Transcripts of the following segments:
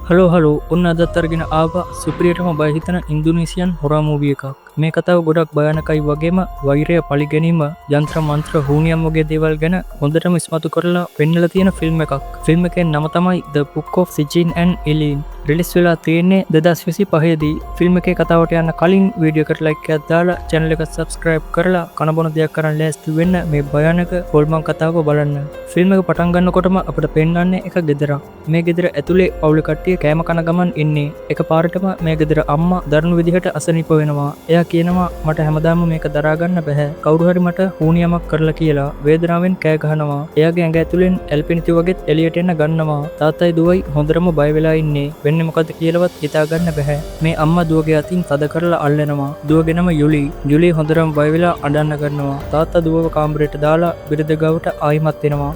Hello ඔන්න අදත් අරගෙන ආවා සුපිරියටම බය හිතන ඉන්දුනීසියන් හොරා මූවී එකක්. මේ කතාව ගොඩක් භයානකයි වගේම වෛරය පරිගැනීම යන්ත්‍ර මන්ත්‍ර හූනියම් වගේ දේවල් ගැන හොඳටම ඉස්මතු කරලා පෙන්නලා තියෙන ෆිල්ම් එකක්. ෆිල්ම් එකේ නම තමයි The Book of Siegin and Eileen. Release වෙලා තියෙන්නේ 2025 දී. ෆිල්ම් එකේ කතාවට යන්න කලින් වීඩියෝ එකට ලයික් එකක් දාලා channel එක subscribe කරලා කන බොන දෙයක් කරන් ලෑස්ති වෙන්න මේ භයානක හොල්මන් කතාව බලන්න. ෆිල්ම් එක පටන් ගන්නකොටම අපිට පෙන්නන්නේ එක ගෙදරක්. මේ ගෙදර ඇතුලේ පවුල කට්ටිය කෑම කන ගමන් ඉන්නේ. එකපාරටම මේ ගෙදර අම්මා දරුණු විදිහට අසනීප වෙනවා. එයා කියනවා මට හැමදාම මේක දරා ගන්න බෑ. කවුරු හරි මට හුනියමක් කරලා කියලා වේදනාවෙන් කෑ ගහනවා. එයාගේ ඇඟ ඇතුලෙන් ඇල්පිනිති වගේත් එළියට එන්න ගන්නවා. තාත්තයි දුවයි හොඳටම බය වෙලා ඉන්නේ. වෙන්නේ මොකද්ද කියලාවත් හිතා ගන්න බෑ. මේ අම්මා දුවගේ අතින් තද කරලා අල්ලනවා. දුවගේ නම යුලි. යුලි හොඳටම බය වෙලා අඬන්න ගන්නවා. තාත්තා දුවව කාමරයට දාලා බිරිඳ ගාවට ආයිමත් එනවා.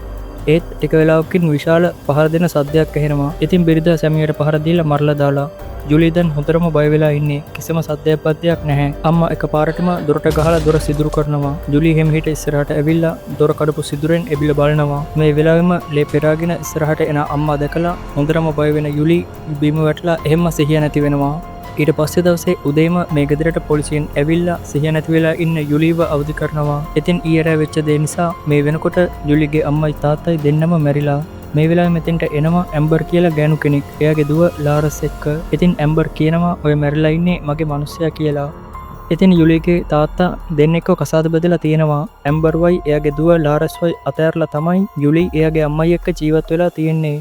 ඒත් ටික වෙලාවකින් විශාල පහර දෙන සද්දයක් ඇහෙනවා. ඉතින් බිරිඳ සැමියට පහර දීලා මරලා දාලා. ජුලි දැන් හොඳටම බය වෙලා ඉන්නේ. කිසිම සද්දයක් නැහැ. අම්මා එකපාරටම දොරට ගහලා දොර සිදුරු කරනවා. ජුලි හැමහිට ඉස්සරහට ඇවිල්ලා දොර කඩපු සිදුරෙන් එබිල බලනවා. මේ වෙලාවෙම ලේ පෙරාගෙන ඉස්සරහට එන අම්මා දැකලා හොඳටම බය වෙන යුලි බිම වැටලා එහෙම සිහිය නැති වෙනවා. ඊට පස්සේ දවසේ උදේම මේ ගෙදරට පොලිසියෙන් ඇවිල්ලා සිහිය නැති වෙලා ඉන්න යුලිව අවදි කරනවා. ඉතින් ඊයට වෙච්ච දේ නිසා මේ වෙනකොට යුලිගේ අම්මයි තාත්තයි දෙන්නම මැරිලා. මේ වෙලාවෙ මෙතෙන්ට එනවා ඇම්බර් කියලා ගෑනු කෙනෙක්. එයාගේ දුව ලාරස් එක්ක. ඉතින් ඇම්බර් කියනවා ඔය මැරිලා ඉන්නේ මගේ මිනිස්සයා කියලා. ඉතින් යුලිගේ තාත්තා දෙන්නෙක්ව කසාද බෙදලා තියෙනවා. ඇම්බර් වයි එයාගේ දුව ලාරස් වයි අතෑරලා තමයි යුලි එයාගේ අම්මයි එක්ක ජීවත් වෙලා තියෙන්නේ.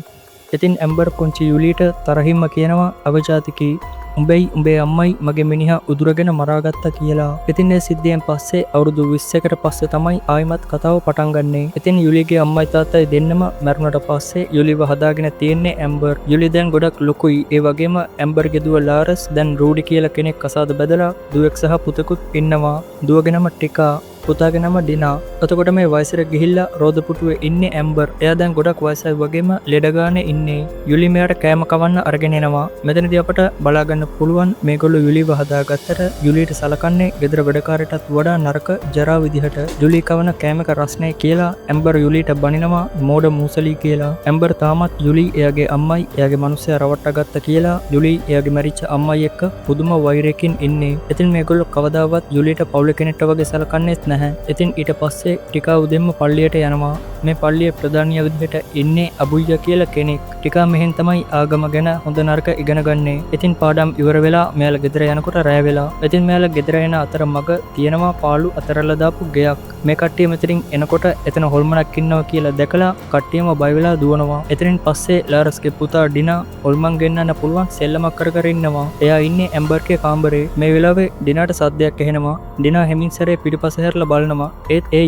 ඉතින් ඇම්බර් පුංචි යුලිට තරහින්ම කියනවා අවජාතිකී උඹයි උඹේ අම්මයි මගේ මිනිහා උදුරගෙන මරාගත්තා කියලා. ඉතින් මේ සිද්ධියෙන් පස්සේ අවුරුදු 20කට පස්සේ තමයි ආයිමත් කතාව පටන් ගන්නෙ. ඉතින් යුලිගේ අම්මයි තාත්තයි දෙන්නම මැරුණට පස්සේ යුලිව හදාගෙන තියෙන්නේ ඇම්බර්. යුලි දැන් ගොඩක් ලොකුයි. ඒ වගේම ඇම්බර්ගේ දුව ලාරස් දැන් රූඩි කියලා කෙනෙක් කසාද බෙදලා දුවෙක් සහ පුතෙකුත් ඉන්නවා. දුවගේ නම ටිකා. පුතාගේ නම ඩිනා. එතකොට මේ වයසට ගිහිල්ලා රෝදපුටුවේ ඉන්නේ ඇම්බර්. එයා දැන් ගොඩක් වයසයි වගේම ලෙඩ ගානේ ඉන්නේ. යුලි මෙයාට කෑම කවන්න අරගෙන එනවා. මෙතනදී අපට බලා ගන්න පුළුවන් මේගොල්ලෝ යුලිව හදාගත්තට යුලිට සලකන්නේ ගෙදර වැඩකාරයටත් වඩා නරක ජරා විදිහට. යුලි කවන කෑමක රස්නේ කියලා ඇම්බර් යුලිට බනිනවා මෝඩ මූසලී කියලා. ඇම්බර් තාමත් යුලි එයාගේ අම්මයි එයාගේ මිනිස්සයා රවට්ටගත්ත කියලා යුලි එයාගේ මැරිච්ච අම්මයි එක්ක පුදුම වෛරයකින් ඉන්නේ. ඉතින් මේගොල්ලෝ කවදාවත් යුලිට පවුල කෙනෙක්ට වගේ සලකන්නේ නැහැ. ඉතින් ඊට පස්සේ ටිකා උදෙන්ම පල්ලියට යනවා. මේ පල්ලියේ ප්‍රධානියා විදිහට ඉන්නේ අබුයියා කියලා කෙනෙක්. ටිකා මෙහෙන් තමයි ආගම ගැන හොඳ නරක ඉගෙන ගන්නේ. ඉතින් පාඩම් ඉවර වෙලා මෙයාලා ගෙදර යනකොට රැ වෙලා. ඉතින් මෙයාලා ගෙදර එන අතර මග තියෙනවා පාළු අතරලා දාපු ගෙයක්. මේ කට්ටිය මෙතනින් එනකොට එතන හොල්මනක් ඉන්නවා කියලා දැකලා කට්ටියම බය වෙලා දුවනවා. එතනින් පස්සේ ලාරස්ගේ පුතා ඩිනා හොල්මන් ගෙන්නන්න පුළුවන් සෙල්ලමක් කර ඉන්නවා. එයා ඉන්නේ ඇම්බර්ගේ කාමරේ. මේ වෙලාවේ ඩිනාට සද්දයක් ඇහෙනවා. ඩිනා හැමින් සැරේ පිටිපස්ස හැරලා බලනවා. ඒත් ඒ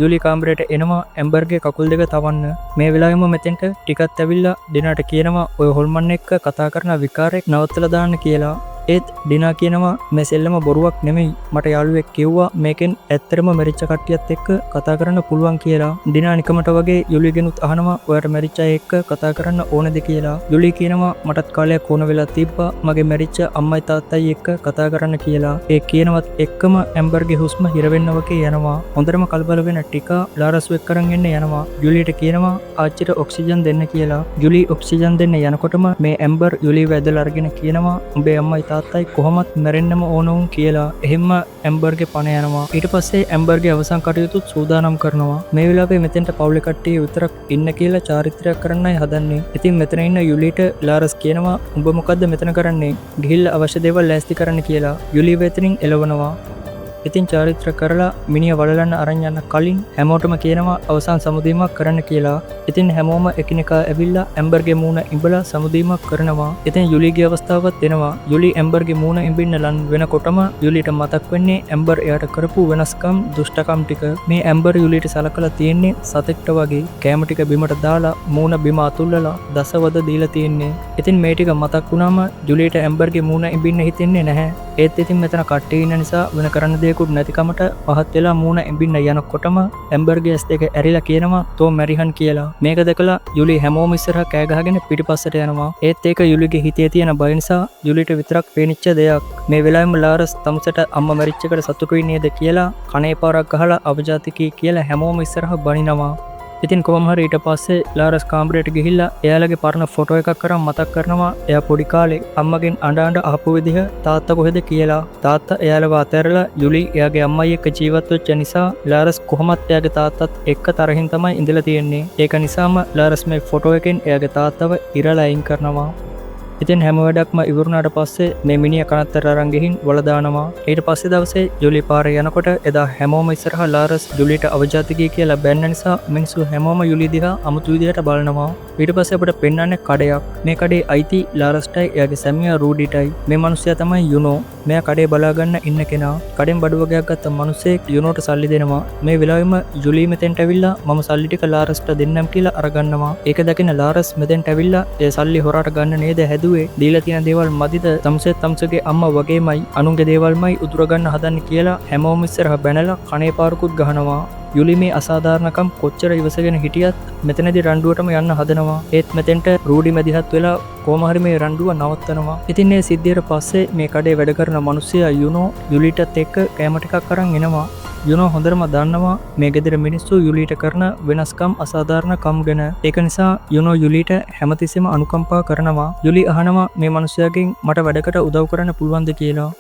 යුලි කාමරේට එනවා ඇම්බර්ගේ කකුල් දෙක තවන්න. මේ වෙලාවෙම මෙතෙන්ට ටිකක් ඇවිල්ලා ඩිනාට කියනවා ඔය හොල්මන් එක්ක කතා කරන විකාරයක් නවත්තලා දාන්න කියලා. ඒත් ඩිනා කියනවා මේ සෙල්ලම බොරුවක් නෙමෙයි. මට යාළුවෙක් කිව්වා මේකෙන් ඇත්තටම මැරිච්ච කට්ටියත් එක්ක කතා කරන්න පුළුවන් කියලා. ඩිනා නිකමට වගේ යුලිගෙනුත් අහනවා ඔයාට මැරිච්ච අය එක්ක කතා කරන්න ඕනද කියලා. යුලි කියනවා මටත් කාලයක් ඕන වෙලා තිබ්බා මගේ මැරිච්ච අම්මයි තාත්තයි එක්ක කතා කරන්න කියලා. ඒ කියනවත් එක්කම ඇම්බර්ගේ හුස්ම හිර වෙන්න වගේ යනවා. හොඳටම කලබල වෙන ටිකා ලාරස් වෙක් කරන් එන්න යනවා. යුලිට කියනවා ආච්චිට ඔක්සිජන් දෙන්න කියලා. යුලි ඔක්සිජන් දෙන්න යනකොටම මේ ඇම්බර් යුලිව ඇදලා අරගෙන කියනවා උඹේ අම්මයි තාත්තයි කොහොමත් මැරෙන්නම ඕන වුන් කියලා. එහෙම ඇම්බර්ගේ පණ යනවා. ඊට පස්සේ ඇම්බර්ගේ අවසන් කටයුතුත් සූදානම් කරනවා. මේ වෙලාවේ මෙතෙන්ට පවුලේ කට්ටිය විතරක් ඉන්න කියලා චාරිත්‍රයක් කරන්නයි හදන්නේ. ඉතින් මෙතන ඉන්න යුලිට ලාරස් කියනවා උඹ මොකද්ද මෙතන කරන්නේ? ගිහිල්ලා අවශ්‍ය දේවල් ලෑස්ති කරන්න කියලා. යුලි වෙතනින් එළවනවා. ඉතින් චාරිත්‍ර කරලා මිනිහ වලලන්න අරන් යන්න කලින් හැමෝටම කියනවා අවසන් සමුදීමක් කරන්න කියලා. ඉතින් හැමෝම එකිනෙකා ඇවිල්ලා ඇම්බර්ගේ මූණ ඉඹලා සමුදීමක් කරනවා. ඉතින් යුලිගේ අවස්ථාවක් එනවා. යුලි ඇම්බර්ගේ මූණ ඉඹින්න ලන් වෙනකොටම යුලිට මතක් වෙන්නේ ඇම්බර් එයාට කරපු වෙනස්කම් දුෂ්ටකම් ටික. මේ ඇම්බර් යුලිට සලකලා තියෙන්නේ සතෙක්ට වගේ. කෑම ටික බිමට දාලා මූණ බිම අතුල්ලලා දසවද දීලා තියෙන්නේ. ඉතින් මේ ටික මතක් වුණාම යුලිට ඇම්බර්ගේ මූණ ඉඹින්න හිතෙන්නේ නැහැ. ඒත් ඉතින් මෙතන කට්ටිය ඉන්න නිසා වෙන කරන්න දෙයක්වත් නැතිකමට පහත් වෙලා මූණ එඹින්න යනකොටම ඇම්බර්ගේ ඇස් දෙක ඇරිලා කියනවා තෝ මැරිහන් කියලා. මේක දැකලා යුලි හැමෝම ඉස්සරහා කෑ ගහගෙන පිටිපස්සට යනවා. ඒත් ඒක යුලිගේ හිතේ තියෙන බය නිසා යුලිට විතරක් පේනිච්ච දෙයක්. මේ වෙලාවෙම ලාරස් තමුසට අම්මා මැරිච්ච එකට සතුටුයි නේද කියලා කනේ පාරක් ගහලා අවජාතිකී කියලා හැමෝම ඉස්සරහා බනිනවා. ඉතින් කොහොම හරි ඊට පස්සේ ලාරස් කාමරයට ගිහිල්ලා එයාලගේ පරණ ෆොටෝ එකක් කරන් මතක් කරනවා එයා පොඩි කාලේ අම්මගෙන් අඬ ආපු විදිහ තාත්තා කොහෙද කියලා. තාත්තා එයාලව අතහැරලා යුලි එයාගේ අම්මයි එක්ක ජීවත් වෙච්ච නිසා ලාරස් කොහොමත් එයාගේ තාත්තත් එක්ක තරහින් තමයි ඉඳලා තියෙන්නේ. ඒක නිසාම ලාරස් මේ ෆොටෝ එකෙන් එයාගේ තාත්තව ඉරලා අයින් කරනවා. ඉතින් හැම වැඩක්ම ඉවරුණාට පස්සේ මේ මිනිහා කනත්තර අරන් ගිහින් වල දානවා. ඊට පස්සේ දවසේ ජුලි පාරේ යනකොට එදා හැමෝම ඉස්සරහා ලාරස් ජුලිට අවජාතකී කියලා බැන්න නිසා මිනිස්සු හැමෝම යුලි දිහා අමුතු විදිහට බලනවා. ඊට පස්සේ අපිට පෙන්වන්නේ කඩයක්. මේ කඩේ අයිති ලාරස්ටයි එයාගේ සැමියා රූඩිටයි. මේ මිනිහයා තමයි යුනෝ. මෙයා කඩේ බලා ගන්න ඉන්න කෙනා. කඩෙන් බඩු වගේක් ගත්ත මිනිහෙක් යුනෝට සල්ලි දෙනවා. මේ වෙලාවෙම ජුලි මෙතෙන්ට ඇවිල්ලා මම සල්ලි ටික ලාරස්ට දෙන්නම් කියලා අරගන්නවා. ඒක දැකින ලාරස් මෙතෙන්ට ඇවිල්ලා ඒ සල්ලි හොරාට ගන්න නේද හැදුවේ. දීලා තියෙන දේවල් මදිද තමසගේ අම්මා වගේමයි අනුන්ගේ දේවල්මයි උදුරගන්න හදන්නේ කියලා හැමෝම ඉස්සරහ බැනලා කණේ පාරකුත් ගහනවා. යුලි මේ අසාධාරණකම් කොච්චර ඉවසගෙන හිටියත් මෙතනදී රණ්ඩුවටම යන්න හදනවා. ඒත් මෙතෙන්ට රූඩි මැදිහත් වෙලා කොහොම හරි මේ රණ්ඩුව නවත්තනවා. ඉතින් මේ සිද්ධියට පස්සේ මේ කඩේ වැඩ කරන මිනිස්සයා යුනෝ යුලිටත් එක්ක කැම ටිකක් අරන් එනවා. යුනෝ හොඳටම දන්නවා මේ ගෙදර මිනිස්සු යුලිට කරන වෙනස්කම් අසාධාරණකම් ගැන. ඒක නිසා යුනෝ යුලිට හැමතිස්සෙම අනුකම්පා කරනවා. යුලි අහනවා මේ මිනිස්සයාගෙන් මට වැඩකට උදව් කරන්න පුළුවන්ද කියලා.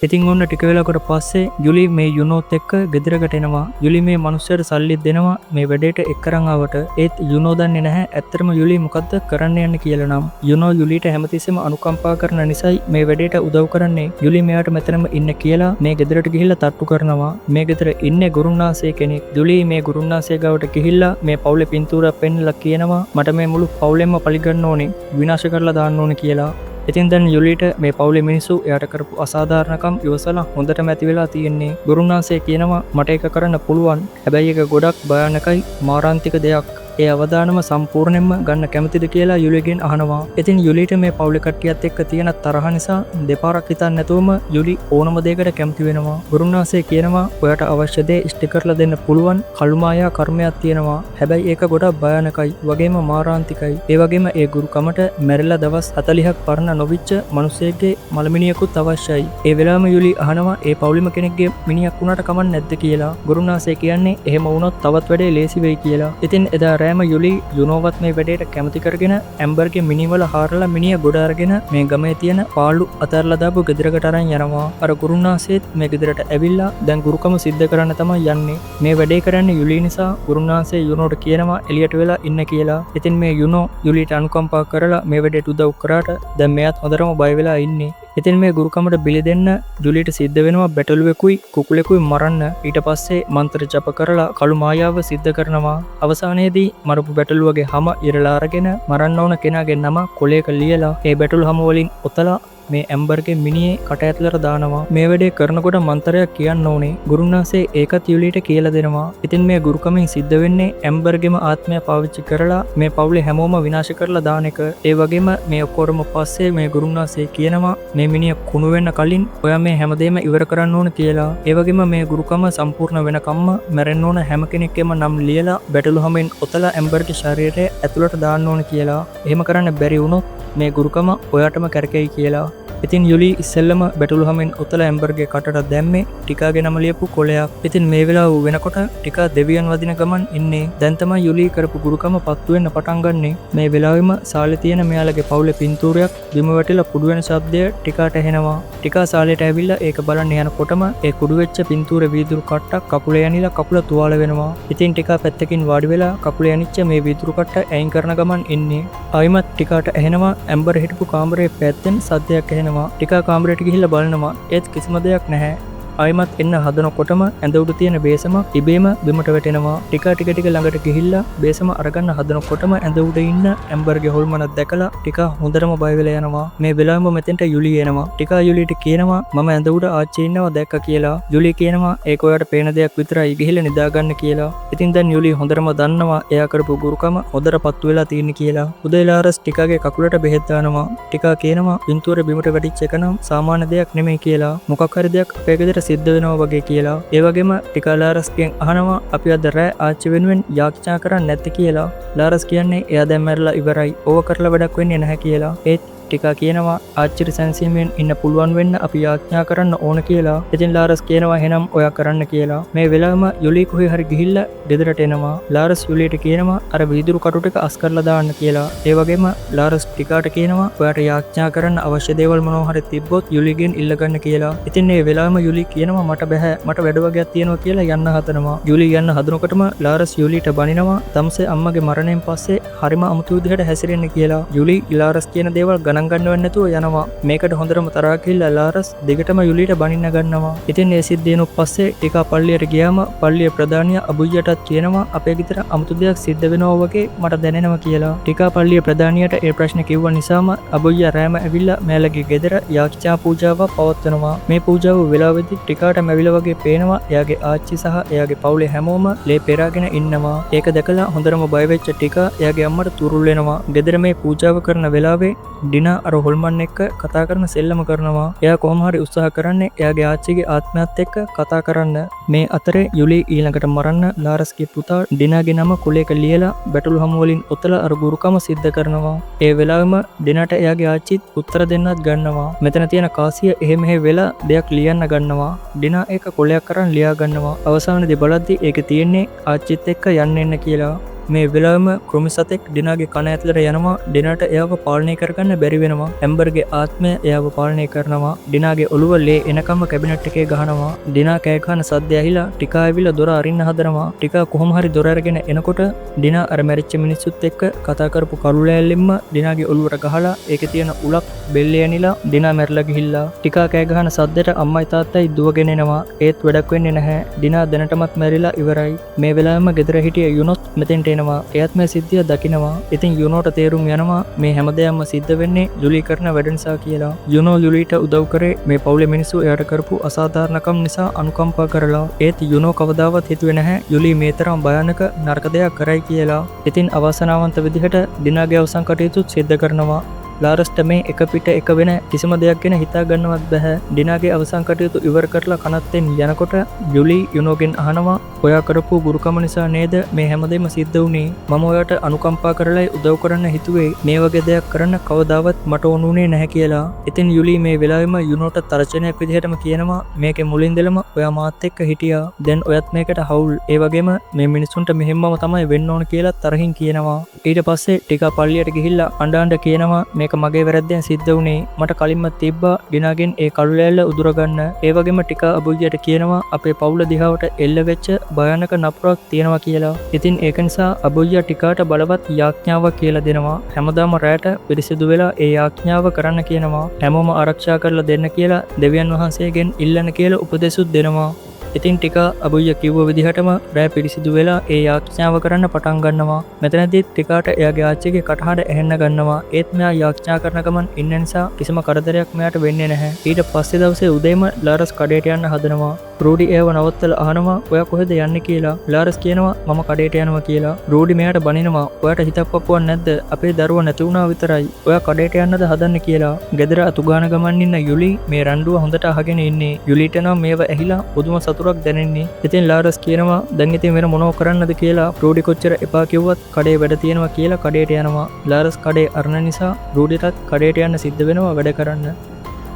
ඉතින් ඔන්න ටික වෙලාවකට පස්සේ යුලි මේ යුනෝත් එක්ක ගෙදරකට එනවා. යුලි මේ මිනිස්සයාට සල්ලි දෙනවා මේ වැඩේට එක්කරන් ආවට. ඒත් යුනෝ දන්නේ නැහැ ඇත්තටම යුලි මොකද්ද කරන්න යන්නේ කියලා නම්. යුනෝ යුලිට හැමතිස්සෙම අනුකම්පා කරන නිසායි මේ වැඩේට උදව් කරන්නේ. යුලි මෙයාට මෙතනම ඉන්න කියලා මේ ගෙදරට ගිහිල්ලා තට්ටු කරනවා. මේ ගෙදර ඉන්නේ ගුරුන්නාසේ කෙනෙක්. යුලි මේ ගුරුන්නාසේ ගාවට ගිහිල්ලා මේ පවුලේ පින්තූරයක් පෙන්නලා කියනවා මට මේ මුළු පවුලෙම පරිගන්න ඕනේ විනාශ කරලා දාන්න ඕනේ කියලා. ඉතින් දැන් යුලිට මේ පවුලේ මිනිස්සු එයාට කරපු අසාධාරණකම් ඉවසලා හොඳටම ඇති වෙලා තියෙන්නේ. ගුරුන්නාසේ කියනවා මට ඒක කරන්න පුළුවන්. හැබැයි ඒක ගොඩක් භයානකයි මාරාන්තික දෙයක්. ඒ අවදානම සම්පූර්ණයෙන්ම ගන්න කැමතිද කියලා යුලිගෙන් අහනවා. ඉතින් යුලිට මේ පවුලේ කට්ටියත් එක්ක තියෙන තරහ නිසා දෙපාරක් හිතන්න නැතුවම යුලි ඕනම දෙයකට කැමති වෙනවා. ගුරුන්නාසේ කියනවා ඔයාට අවශ්‍ය දේ ඉෂ්ට කරලා දෙන්න පුළුවන් කළුමායා කර්මයක් තියෙනවා. හැබැයි ඒක ගොඩක් භයානකයි වගේම මාරාන්තිකයි. ඒ වගේම ඒ ගුරුකමට මැරිලා දවස් 40ක් පරණ නොවිච්ච මිනිසෙක්ගේ මලමිනියකුත් අවශ්‍යයි. ඒ වෙලාවම යුලි අහනවා ඒ පවුලෙම කෙනෙක්ගේ මිනිහක් වුණාට කමක් නැද්ද කියලා. ගුරුන්නාසේ කියන්නේ එහෙම වුණොත් තවත් වැඩේ ලේසි වෙයි කියලා. ඉතින් එදා යුලි යුනෝවත් මේ වැඩේට කැමති කරගෙන ඇම්බර්ගේ මිනිවල හාරලා මිනිහ ගොඩ අරගෙන මේ ගමේ තියෙන පාළු අතහැරලා දාපු ගෙදරකට අරන් යනවා. අර ගුරුන්නාසේත් මේ ගෙදරට ඇවිල්ලා දැන් ගුරුකම සිද්ධ කරන්න තමයි යන්නේ. මේ වැඩේ කරන්නේ යුලි නිසා ගුරුන්නාසේ යුනෝට කියනවා එළියට වෙලා ඉන්න කියලා. ඉතින් මේ යුනෝ යුලිට අනුකම්පා කරලා මේ වැඩේට උදව් කරාට දැන් මෙයාත් හොඳටම බය වෙලා ඉන්නේ. ඉතින් මේ ගුරුකමට බිලි දෙන්න ජුලිට සිද්ධ වෙනවා බැටළුවෙකුයි කුකුලෙකුයි මරන්න. ඊට පස්සේ මන්ත්‍ර ජප කරලා කළු මායාව සිද්ධ කරනවා. අවසානයේදී මරපු බැටළුවගේ හැම ඉරලා අරගෙන මරන්න ඕන කෙනාගේ නම කොලයක ලියලා ඒ බැටළු හැම වලින් ඔතලා මේ ඇම්බර්ගේ මිනිහේ කට ඇතුළට දානවා. මේ වැඩේ කරනකොට මන්තරයක් කියන්න ඕනේ. ගුරුන්නාසේ ඒකත් යුලිට කියලා දෙනවා. ඉතින් මේ ගුරුකමෙන් සිද්ධ වෙන්නේ ඇම්බර්ගේම ආත්මය පාවිච්චි කරලා මේ පවුලේ හැමෝම විනාශ කරලා දාන එක. ඒ වගේම මේ ඔක්කොරම පස්සේ මේ ගුරුන්නාසේ කියනවා මේ මිනිහ කුණු වෙන්න කලින් ඔයා මේ හැමදේම ඉවර කරන්න ඕන කියලා. ඒ වගේම මේ ගුරුකම සම්පූර්ණ වෙනකම්ම මැරෙන්න ඕන හැම කෙනෙක්ගේම නම් ලියලා බැටළු හැමෙන් ඔතලා ඇම්බර්ගේ ශරීරය ඇතුළට දාන්න ඕන කියලා. එහෙම කරන්න බැරි වුණොත් මේ ගුරුකම ඔයාටම කැරකෙයි කියලා. ඉතින් යුලි ඉස්සෙල්ලම බැටළු හැමෙන් ඔතලා ඇම්බර්ගේ කටට දැම්මේ ටිකාගේ නම ලියපු කොලයක්. ඉතින් මේ වෙලාව වෙනකොට ටිකා දෙවියන් වදින ගමන් ඉන්නේ. දැන් තමයි යුලි කරපු ගුරුකම පත්තු වෙන්න පටන් ගන්නෙ. මේ වෙලාවෙම සාලේ තියෙන මෙයාලගේ පවුලේ පින්තූරයක් බිම වැටිලා කුඩු වෙන ශබ්දය ටිකාට ඇහෙනවා. ටිකා සාලේට ඇවිල්ලා ඒක බලන්න යනකොටම ඒ කුඩු වෙච්ච පින්තූරේ වීදුරු කට්ටක් කකුලේ යනිලා කකුල තුවාල වෙනවා. ඉතින් ටිකා පැත්තකින් වාඩි වෙලා කකුලේ යනිච්ච මේ වීදුරු කට්ට ඇයින් කරන ගමන් ඉන්නේ. ආයිමත් ටිකාට ඇහෙනවා ඇම්බර් හිටපු කාමරේ පැත්තෙන් සද්දයක් ඇහෙනවා. ටිකා කාමරයට ගිහිල්ලා බලනවා ඒත් කිසිම දෙයක් නැහැ. ආයිමත් එන්න හදනකොටම ඇඳ උඩ තියෙන බේසමක් ඉබේම බිමට වැටෙනවා. ටිකා ටික ටික ළඟට ගිහිල්ලා බේසම අරගන්න හදනකොටම ඇඳ උඩ ඉන්න ඇම්බර්ගේ හොල්මනක් දැකලා ටිකා හොඳටම බය වෙලා යනවා. මේ වෙලාවෙම මෙතෙන්ට යුලි එනවා. ටිකා යුලිට කියනවා මම ඇඳ උඩ ආච්චි ඉන්නවා දැක්ක කියලා. යුලි කියනවා ඒක ඔයාට පේන දෙයක් විතරයි ගිහිල්ලා නිදාගන්න කියලා. ඉතින් දැන් යුලි හොඳටම දන්නවා එයා කරපු ගුරුකම හොඳට පත්තු වෙලා තියෙන කියලා. උදේලාරස් ටිකාගේ කකුලට බෙහෙත් දානවා. ටිකා කියනවා පින්තූරේ බිමට වැටිච්ච එක නම් සාමාන්‍ය දෙයක් නෙමෙයි කියලා. මොකක් හරි දෙයක් අපේ ගෙදර සිද්ධ වෙනවා වගේ කියලා. ඒ වගේම ටිකා ලාරස්ගෙන් අහනවා අපි අද රෑ ආච්චි වෙනුවෙන් යාච්චා කරන්නේ නැත්තේ කියලා. ලාරස් කියන්නේ එයා දැන් මැරලා ඉවරයි. ඕව කරලා වැඩක් වෙන්නේ නැහැ කියලා. ඒත් ටිකා කියනවා ආච්චිට සැනසීමෙන් ඉන්න පුළුවන් වෙන්න අපි යාඥා කරන්න ඕන කියලා. ඉතින් ලාරස් කියනවා එහෙනම් ඔයා කරන්න කියලා. මේ වෙලාවම යුලි කොහේ හරි ගිහිල්ලා ගෙදරට එනවා. ලාරස් යුලියට කියනවා අර වීදුරු කටු ටික අස් කරලා දාන්න කියලා. ඒ වගේම ලාරස් ටිකාට කියනවා ඔයාට යාඥා කරන්න අවශ්‍ය දේවල් මොනවා හරි තිබ්බොත් යුලිගෙන් ඉල්ලගන්න කියලා. ඉතින් මේ වෙලාවම යුලි කියනවා මට බෑ මට වැඩ වගේක් තියෙනවා කියලා යන්න හදනවා. යුලි යන්න හදනකොටම ලාරස් යුලිට බනිනවා තම්සේ අම්මගේ මරණයෙන් පස්සේ හරිම අමුතු විදිහට හැසිරෙන්න කියලා. යුලි ලාරස් කියන දේවල් ගණන් ගන්නව නැතුව යනවා. මේකට හොඳටම තරහා ගිහිල්ලා ලාරස් දිගටම යුලිට බනින්න ගන්නවා. ඉතින් මේ සිද්ධියන පස්සේ ටිකා පල්ලියට ගියාම පල්ලියේ ප්‍රධානියා අබුයියටත් කියනවා අපේ ගෙදර අමුතු දෙයක් සිද්ධ වෙනවා වගේ මට දැනෙනවා කියලා. ටිකා පල්ලියේ ප්‍රධානියට ඒ ප්‍රශ්නේ කිව්ව නිසාම අබුයියා රෑම ඇවිල්ලා මෑලගේ ගෙදර යාච්චා පූජාවක් පවත්වනවා. මේ පූජාව වෙලාවෙදි ටිකාට මැවිලා වගේ පේනවා. එයාගේ ආච්චි සහ එයාගේ පවුලේ හැමෝම ලේ පෙරාගෙන ඉන්නවා. ඒක දැකලා හොඳටම බය වෙච්ච ටිකා එයාගේ අම්මට තුරුල් වෙනවා. ගෙදර මේ පූජාව කරන වෙලාවේ ඩිනා අර හොල්මන් එක්ක කතා කරන සෙල්ලම කරනවා. එයා කොහොම හරි උත්සාහ කරන්නේ එයාගේ ආච්චිගේ ආත්මයත් එක්ක කතා කරන්න. මේ අතරේ යුලි ඊළඟට මරන්න ලාරස්ගේ පුතා ඩිනාගේ නම කුලයක ලියලා බැටළු හමු වලින් ඔතලා අර ගුරුකම සිද්ධ කරනවා. ඒ වෙලාවෙම ඩිනාට එයාගේ ආච්චිත් උත්තර දෙන්නත් ගන්නවා. මෙතන තියෙන කාසිය එහෙ මෙහෙ වෙලා දෙයක් ලියන්න ගන්නවා. ඩිනා ඒක කොලයක් කරන් ලියා ගන්නවා. අවසානයේදී බලද්දි ඒක තියෙන්නේ ආච්චිත් එක්ක යන්න එන්න කියලා. මේ වෙලාවෙම කෘමි සතෙක් ඩිනාගේ කන ඇතුළට යනවා. ඩිනාට එයාව පාලනය කරගන්න බැරි වෙනවා. ඇම්බර්ගේ ආත්මය එයාව පාලනය කරනවා. ඩිනාගේ ඔළුව ලේ එනකම්ම කැබිනට් එකේ ගහනවා. ඩිනා කෑ ගහන සද්දය ඇහිලා ටිකා ඇවිල්ලා දොර අරින්න හදනවා. ටිකා කොහොම හරි දොර අරගෙන එනකොට ඩිනා අර මැරිච්ච මිනිස්සුත් එක්ක කතා කරපු කළු ලෑල්ලෙන්ම ඩිනාගේ ඔළුවට ගහලා ඒකේ තියෙන උලක් බෙල්ලේ ඇනිලා ඩිනා මැරිලා ගිහිල්ලා. ටිකා කෑ ගහන සද්දෙට අම්මයි තාත්තයි දුවගෙන එනවා. ඒත් වැඩක් වෙන්නේ නැහැ. ඩිනා දැනටමත් මැරිලා ඉවරයි. මේ වෙලාවෙම ගෙදර හිටිය යුනොත් මෙතෙන්ට එයත් මේ සිද්ධිය දකිනවා. ඉතින් යුනෝට තේරුම් යනවා මේ හැමදේම සිද්ධ වෙන්නේ යුලි කරන වැඩ නිසා කියලා. යුනෝ යුලිට උදව් කරේ මේ පවුලේ මිනිස්සු එයාට කරපු අසාධාරණකම් නිසා අනුකම්පා කරලා. ඒත් යුනෝ කවදාවත් හිතුවේ නැහැ යුලි මේ තරම් භයානක නරක දෙයක් කරයි කියලා. ඉතින් අවසනාවන්ත විදිහට ඩිනාගේ අවසන් කටයුතු සිද්ධ කරනවා. ලාරස්ට මේ එක පිට එක වෙන කිසිම දෙයක් ගැන හිතා ගන්නවත් බැහැ. ඩිනාගේ අවසන් කටයුතු ඉවර කරලා කනත්තෙන් යනකොට යුලි යුනෝගෙන් අහනවා ඔයා කරපු ගුරුකම නිසා නේද මේ හැමදේම සිද්ධ වුණේ? මම ඔයාට අනුකම්පා කරලා උදව් කරන්න හිතුවේ මේ වගේ දෙයක් කරන්න කවදාවත් මට ඕනුනේ නැහැ කියලා. ඉතින් යුලි මේ වෙලාවෙම යුනෝට තර්ජනයක් විදිහටම කියනවා මේකේ මුලින්දලම ඔයා මාත් එක්ක හිටියා. දැන් ඔයත් මේකට හවුල්. ඒ වගේම මේ මිනිසුන්ට මෙහෙම්මම තමයි වෙන්න ඕන කියලා තරහින් කියනවා. ඊට පස්සේ ටිකා පල්ලියට ගිහිල්ලා අඬ කියනවා මේක මගේ වැරද්දෙන් සිද්ධ වුණේ. මට කලින්ම තිබ්බා ඩිනාගෙන් ඒ කළු ලෑල්ල උදුරගන්න. ඒ වගේම ටිකා අබුයියට කියනවා අපේ පවුල දිහාවට එල්ල වෙච්ච භයානක නපුරක් තියෙනවා කියලා. ඉතින් ඒක නිසා අබුයියා ටිකාට බලවත් යාඥාවක් කියලා දෙනවා. හැමදාම රැට පිරිසිදු වෙලා ඒ යාඥාව කරන්න කියනවා. හැමෝම ආරක්ෂා කරලා දෙන්න කියලා දෙවියන් වහන්සේගෙන් ඉල්ලන්න කියලා උපදෙසුත් දෙනවා. ඉතින් ටිකා අබුයියා කිව්ව විදිහටම රෑ පිරිසිදු වෙලා ඒ යාඥාව කරන්න පටන් ගන්නවා. මෙතනදී ටිකාට එයාගේ ආච්චිගේ කටහඬ ඇහෙන්න ගන්නවා. ඒත් මෙයා යාඥා කරන ගමන් ඉන්න නිසා කිසිම කරදරයක් මෙයාට වෙන්නේ නැහැ. ඊට පස්සේ දවසේ උදේම ලාරස් කඩේට යන්න හදනවා. රූඩි එයාව නවත්තලා අහනවා ඔයා කොහෙද යන්නේ කියලා. ලාරස් කියනවා මම කඩේට යනවා කියලා. රූඩි මෙයාට බනිනවා ඔයාට හිතක් පපුවක් නැද්ද? අපේ දරුවා නැති වුණා විතරයි. ඔයා කඩේට යන්නද හදන්නේ කියලා. ගෙදර අතු ගාන ගමන් ඉන්න යුලි මේ රණ්ඩුව හොඳට අහගෙන ඉන්නේ. යුලිට නම් මේව ඇහිලා පුදුම සතුටක් දැනෙන්නේ. ඉතින් ලාරස් කියනවා දැන් ඉතින් වෙන මොනව කරන්නද කියලා. රූඩි කොච්චර එපා කිව්වත් කඩේ වැඩ තියෙනවා කියලා කඩේට යනවා. ලාරස් කඩේ අරන නිසා රූඩිටත් කඩේට යන්න සිද්ධ වෙනවා වැඩ කරන්න.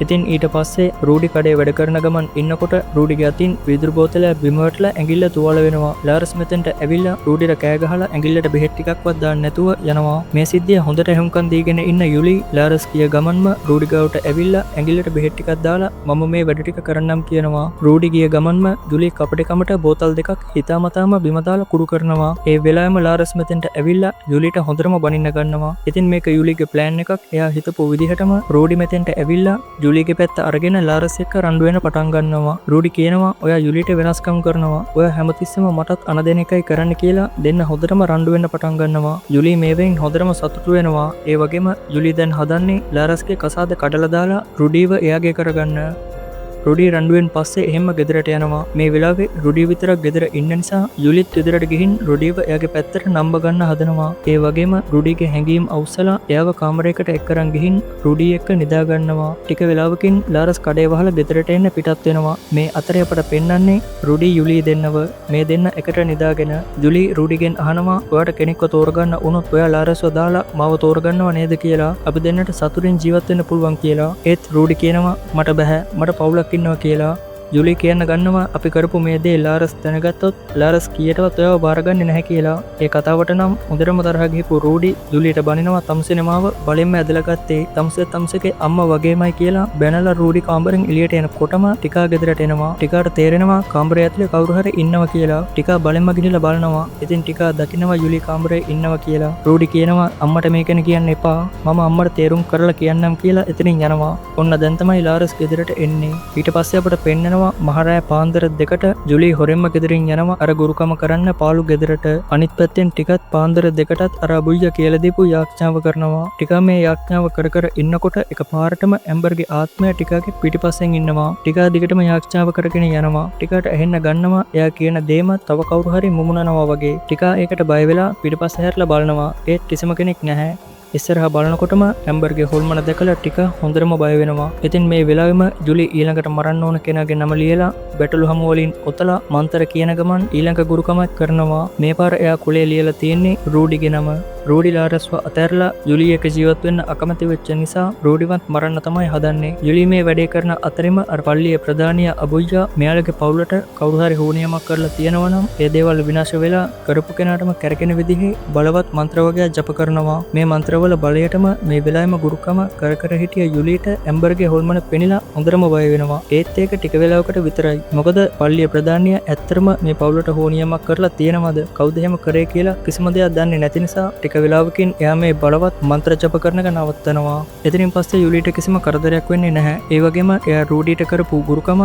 ඉතින් ඊට පස්සේ රූඩි කඩේ වැඩ කරන ගමන් ඉන්නකොට රූඩිගේ අතින් වීදුරු බෝතලයක් බිම වැටලා ඇඟිල්ල තුවාල වෙනවා. ලාරස් මෙතෙන්ට ඇවිල්ලා රූඩිට කෑ ගහලා ඇඟිල්ලට බෙහෙත් ටිකක්වත් දාන්න නැතුව යනවා. මේ සිද්ධිය හොඳට හුම්කන් දීගෙන ඉන්න යුලි ලාරස් කිය ගමන්ම රූඩි ගාවට ඇවිල්ලා ඇඟිල්ලට බෙහෙත් ටිකක් දාලා මම මේ වැඩ ටික කරන්නම් කියනවා. රූඩි ගිය ගමන්ම යුලි කපටිකමට බෝතල් දෙකක් හිතාමතාම බිම දාලා කුඩු කරනවා. ඒ වෙලාවෙම ලාරස් මෙතෙන්ට ඇවිල්ලා යුලිට හොඳටම බනින්න ගන්නවා. ඉතින් මේක යුලිගේ ප්ලෑන් එකක්. එයා හිතපු විදිහටම රූඩි මෙතෙන්ට ඇවිල්ලා යුලිගේ පැත්ත අරගෙන ලාරස් එක්ක රණ්ඩු වෙන පටන් ගන්නවා. රූඩි කියනවා ඔයා යුලිට වෙනස්කම් කරනවා. ඔයා හැමතිස්සෙම මටත් අන දෙන එකයි කරන්න කියලා දෙන්න හොඳටම රණ්ඩු වෙන්න පටන් ගන්නවා. යුලි මේවෙන් හොඳටම සතුටු වෙනවා. ඒ වගේම යුලි දැන් හදන්නේ ලාරස්ගේ කසාද කඩලා දාලා රූඩිව එයාගේ කරගන්න. රුඩි රණ්ඩුවෙන් පස්සේ එහෙම ගෙදරට යනවා. මේ වෙලාවේ රුඩි විතරක් ගෙදර ඉන්න නිසා යුලිත් ගෙදරට ගිහින් රුඩිව එයාගේ පැත්තට නම්බ ගන්න හදනවා. ඒ වගේම රුඩිගේ හැඟීම් අවසලා එයාව කාමරයකට එක්කරන් ගිහින් රුඩි එක්ක නිදා ගන්නවා. ටික වෙලාවකින් ලාරස් කඩේ වහලා ගෙදරට එන්න පිටත් වෙනවා. මේ අතරේ අපට පෙන්වන්නේ රුඩි යුලි දෙන්නව. මේ දෙන්න එකට නිදාගෙන යුලි රුඩිගෙන් අහනවා ඔයාට කෙනෙක්ව තෝරගන්න වුණොත් ඔයා ලාරස්ව දාලා මාව තෝරගන්නව නේද කියලා. අපි දෙන්නට සතුටින් ජීවත් වෙන්න පුළුවන් කියලා. ඒත් රුඩි කියනවා මට බෑ. මට පවුලක් ඉන්නවා කියලා. යුලි කියන්න ගන්නවා අපි කරපු මේ දේ ලාරස් දැනගත්තොත් ලාරස් කීයටවත් ඔයාව බාරගන්නේ නැහැ කියලා. ඒ කතාවට නම් හොඳටම තරහ ගිහපු රූඩි යුලියට බනිනවා තම්සෙනේ මාව බලෙන්ම ඇදලා ගත්තේ තම්සගේ අම්මා වගේමයි කියලා බැනලා රූඩි කාමරෙන් එළියට එනකොටම ටිකා ගෙදරට එනවා. ටිකාට තේරෙනවා කාමරය ඇතුලේ කවුරු හරි ඉන්නවා කියලා. ටිකා බලෙන්ම ගිහිල්ලා බලනවා. ඉතින් ටිකා දකිනවා යුලි කාමරේ ඉන්නවා කියලා. රූඩි කියනවා අම්මට මේකනේ කියන්න එපා. මම අම්මට තේරුම් කරලා කියන්නම් කියලා එතනින් යනවා. ඔන්න දැන් තමයි ලාරස් ගෙදරට එන්නේ. ඊට පස්සේ අපට පෙන්නනවා මහරෑ පාන්දර දෙකට ජුලි හොරෙන්ම ගෙදරින් යනවා අර ගුරුකම කරන්න පාලු ගෙදරට. අනිත් පැත්තෙන් ටිකත් පාන්දර දෙකටත් අර අබුයියා කියලා දීපු යාඥාව කරනවා. ටිකා මේ යාඥාව කර කර ඉන්නකොට එකපාරටම ඇම්බර්ගේ ආත්මය ටිකාගේ පිටිපස්සෙන් ඉන්නවා. ටිකා දිගටම යාඥාව කරගෙන යනවා. ටිකාට ඇහෙන්න ගන්නවා එයා කියන දේම තව කවුරු හරි මුමුණනවා වගේ. ටිකා ඒකට බය වෙලා පිටිපස්ස හැරලා බලනවා. ඒත් කිසිම කෙනෙක් නැහැ. ඉස්සරහා බලනකොටම ඇම්බර්ගේ හොල්මන දැකලා ටික හොඳටම බය වෙනවා. ඉතින් මේ වෙලාවෙම ජුලි ඊළඟට මරන්න ඕන කෙනාගේ නම ලියලා බැටළු හමු වලින් ඔතලා මන්තර කියන ගමන් ඊළඟ ගුරුකමක් කරනවා. මේ පාර එයා කුලේ ලියලා තියෙන්නේ රූඩිගේ නම. රූඩි ලාරස්ව අතැරලා යුලි එක ජීවත් වෙන්න අකමැති වෙච්ච නිසා රූඩිවත් මරන්න තමයි හදන්නේ. යුලි මේ වැඩේ කරන අතරෙම අර පල්ලියේ ප්‍රධානියා අබුයියා මෙයාලගේ පවුලට කවුරු හරි හෝනියමක් කරලා තියෙනවා නම් ඒ දේවල් විනාශ වෙලා කරපු කෙනාටම කැරකෙන විදිහේ බලවත් මන්ත්‍ර වගේක් ජප කරනවා. මේ මන්ත්‍රවල බලයටම මේ වෙලාවෙම ගුරුකම කර කර හිටිය යුලිට ඇම්බර්ගේ හොල්මන පෙනිලා හොඳටම බය වෙනවා. ඒත් ඒක ටික වෙලාවකට විතරයි. මොකද පල්ලියේ ප්‍රධානියා ඇත්තටම මේ පවුලට හෝනියමක් කරලා තියෙනවද කවුද එහෙම කරේ කියලා කිසිම දෙයක් දන්නේ නැති නිසා ටික වෙලාවකින් එයා මේ බලවත් මන්ත්‍ර ජප කරන එක නවත්තනවා. එතනින් පස්සේ යුලිට කිසිම කරදරයක් වෙන්නේ නැහැ. ඒ වගේම එයා රූඩිට කරපු ගුරුකම